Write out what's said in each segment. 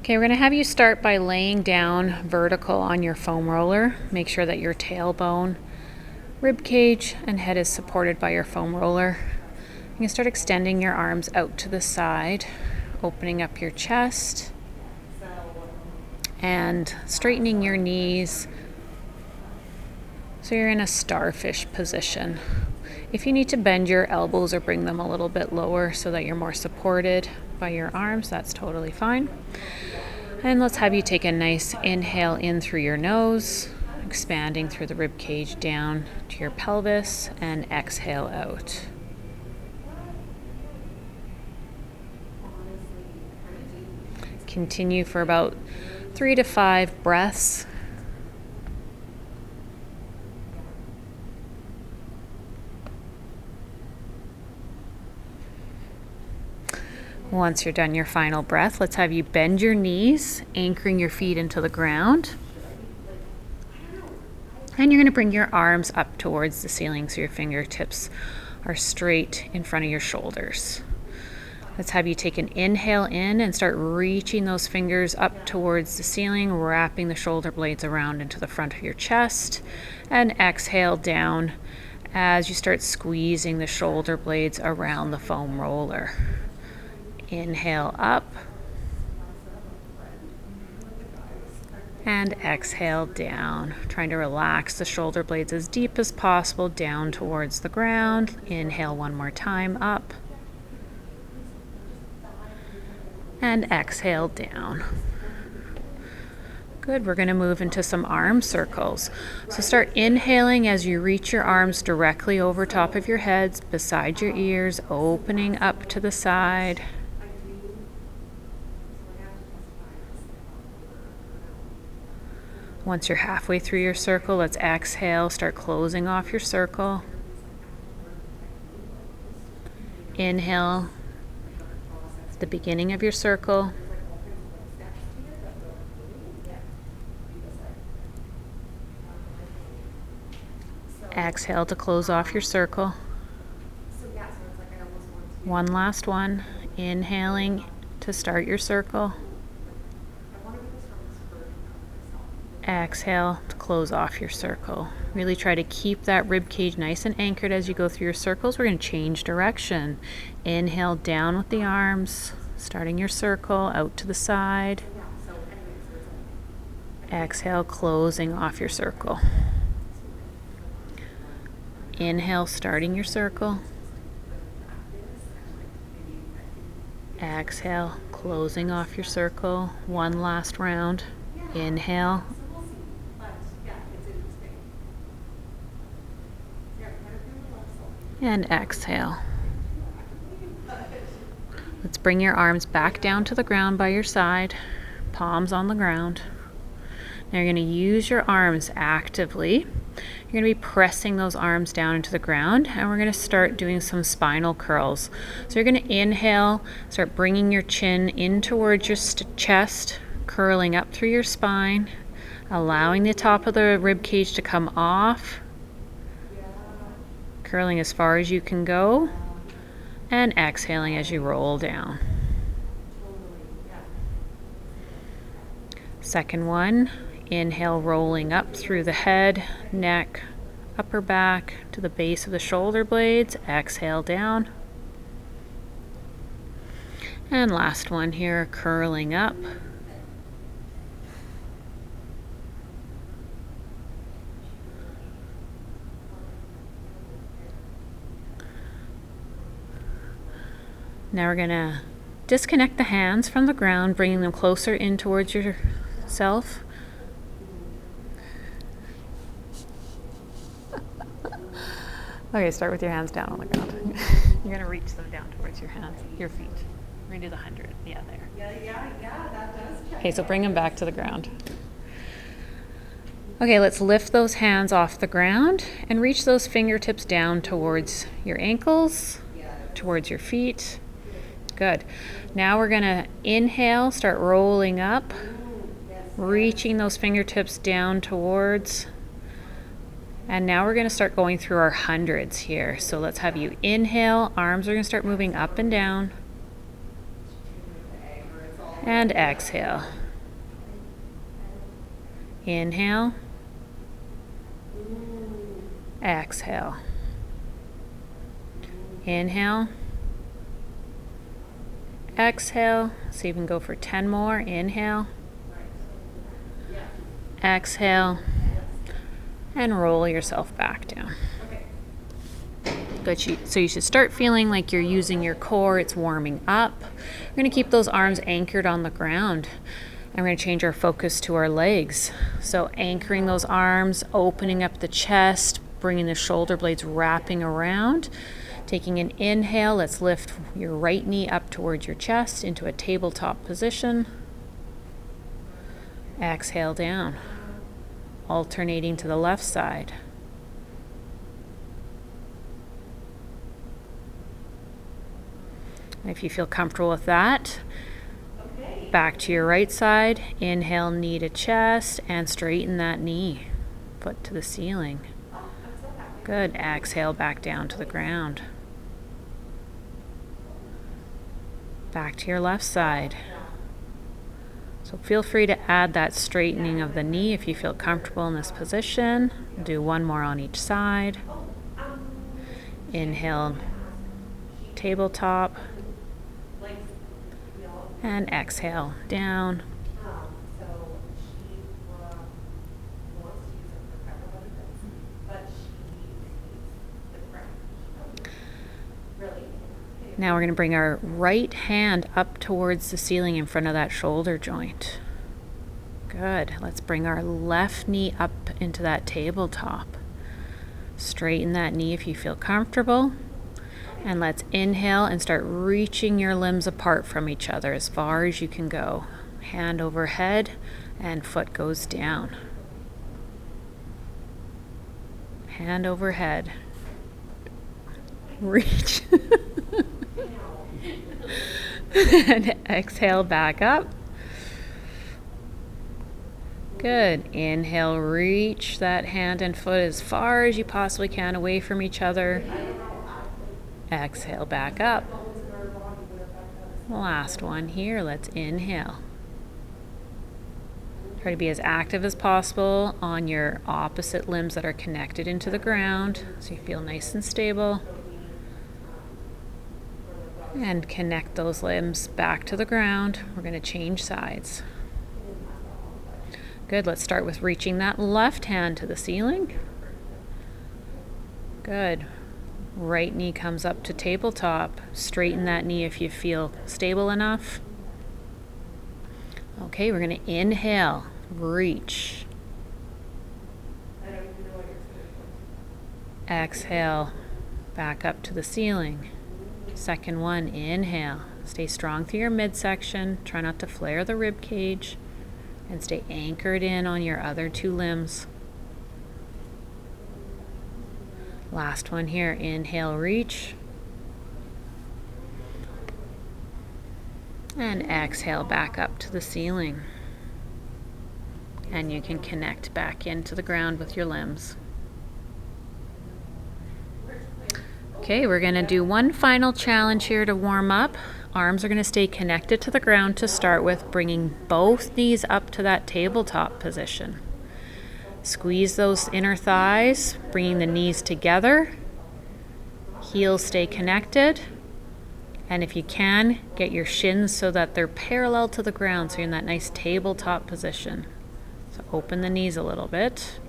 Okay, we're going to have you start by laying down vertical on your foam roller. Make sure that your tailbone, rib cage, and head is supported by your foam roller. You can start extending your arms out to the side, opening up your chest, and straightening your knees so you're in a starfish position. If you need to bend your elbows or bring them a little bit lower so that you're more supported by your arms, that's totally fine. And let's have you take a nice inhale in through your nose, expanding through the rib cage down to your pelvis, and exhale out. Continue for about 3 to 5 breaths. Once you're done your final breath, let's have you bend your knees, anchoring your feet into the ground. And you're going to bring your arms up towards the ceiling so your fingertips are straight in front of your shoulders. Let's have you take an inhale in and start reaching those fingers up towards the ceiling, wrapping the shoulder blades around into the front of your chest. And exhale down as you start squeezing the shoulder blades around the foam roller. Inhale up and exhale down, trying to relax the shoulder blades as deep as possible down towards the ground. Inhale one more time up and exhale down. Good, we're going to move into some arm circles. So start inhaling as you reach your arms directly over top of your heads, beside your ears, opening up to the side. Once you're halfway through your circle, let's exhale, start closing off your circle. Inhale, the beginning of your circle. Exhale to close off your circle. One last one. Inhaling to start your circle. Exhale to close off your circle. Really try to keep that rib cage nice and anchored as you go through your circles. We're going to change direction. Inhale down with the arms, starting your circle out to the side. Exhale, closing off your circle. Inhale, starting your circle. Exhale, closing off your circle. One last round. Inhale. And exhale. Let's bring your arms back down to the ground by your side, palms on the ground. Now you're going to use your arms actively. You're going to be pressing those arms down into the ground, and we're going to start doing some spinal curls. So you're going to inhale, start bringing your chin in towards your chest, curling up through your spine, allowing the top of the rib cage to come off, curling as far as you can go, and exhaling as you roll down. Second one, inhale, rolling up through the head, neck, upper back to the base of the shoulder blades. Exhale down. And last one here, curling up. Now we're going to disconnect the hands from the ground, bringing them closer in towards yourself. Okay, start with your hands down on the ground. You're going to reach them down towards your hands, your feet. We're going to do the 100. Yeah, there. Yeah, that does check. Okay, so bring them back to the ground. Okay, let's lift those hands off the ground and reach those fingertips down towards your ankles, towards your feet. Good. Now we're going to inhale, start rolling up, reaching those fingertips down towards. And now we're going to start going through our hundreds here. So let's have you inhale, arms are going to start moving up and down. And exhale. Inhale. Exhale. Inhale. Exhale. So you can go for 10 more. Inhale. Exhale. And roll yourself back down. Good. So you should start feeling like you're using your core. It's warming up. We're going to keep those arms anchored on the ground. And we're going to change our focus to our legs. So anchoring those arms, opening up the chest, bringing the shoulder blades wrapping around. Taking an inhale, let's lift your right knee up towards your chest into a tabletop position. Exhale down, alternating to the left side. If you feel comfortable with that, back to your right side. Inhale, knee to chest, and straighten that knee. Foot to the ceiling. Good. Exhale, back down to the ground. Back to your left side. So feel free to add that straightening of the knee if you feel comfortable in this position. Do one more on each side. Inhale, tabletop. And exhale, down. Now we're going to bring our right hand up towards the ceiling in front of that shoulder joint. Good. Let's bring our left knee up into that tabletop. Straighten that knee if you feel comfortable. And let's inhale and start reaching your limbs apart from each other as far as you can go. Hand over head and foot goes down. Hand over head. Reach. And exhale back up. Good. Inhale, reach that hand and foot as far as you possibly can away from each other. Exhale back up. Last one here. Let's inhale. Try to be as active as possible on your opposite limbs that are connected into the ground so you feel nice and stable. And connect those limbs back to the ground. We're going to change sides. Good. Let's start with reaching that left hand to the ceiling. Good. Right knee comes up to tabletop. Straighten that knee if you feel stable enough. Okay, we're going to inhale. Reach. Exhale. Back up to the ceiling. Second one, inhale. Stay strong through your midsection. Try not to flare the rib cage. And stay anchored in on your other two limbs. Last one here. Inhale, reach. And exhale back up to the ceiling. And you can connect back into the ground with your limbs. Okay, we're going to do one final challenge here to warm up. Arms are going to stay connected to the ground to start with, bringing both knees up to that tabletop position. Squeeze those inner thighs, bringing the knees together. Heels stay connected. And if you can, get your shins so that they're parallel to the ground, so you're in that nice tabletop position. So open the knees a little bit.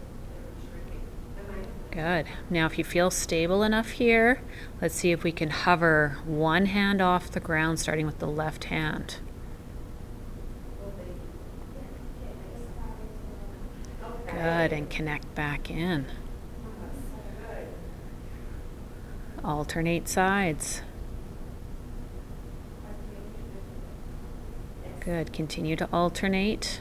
Good. Now if you feel stable enough here, let's see if we can hover one hand off the ground, starting with the left hand. Good, and connect back in. Alternate sides. Good, continue to alternate.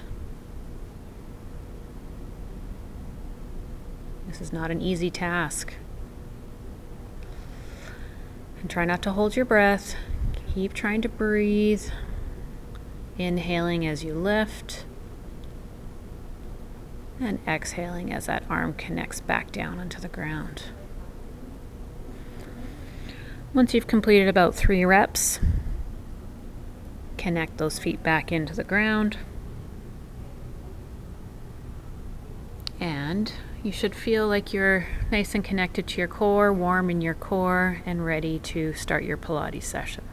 This is not an easy task. And try not to hold your breath. Keep trying to breathe. Inhaling as you lift. And exhaling as that arm connects back down onto the ground. Once you've completed about 3 reps, Connect those feet back into the ground. And you should feel like you're nice and connected to your core, warm in your core, and ready to start your Pilates session.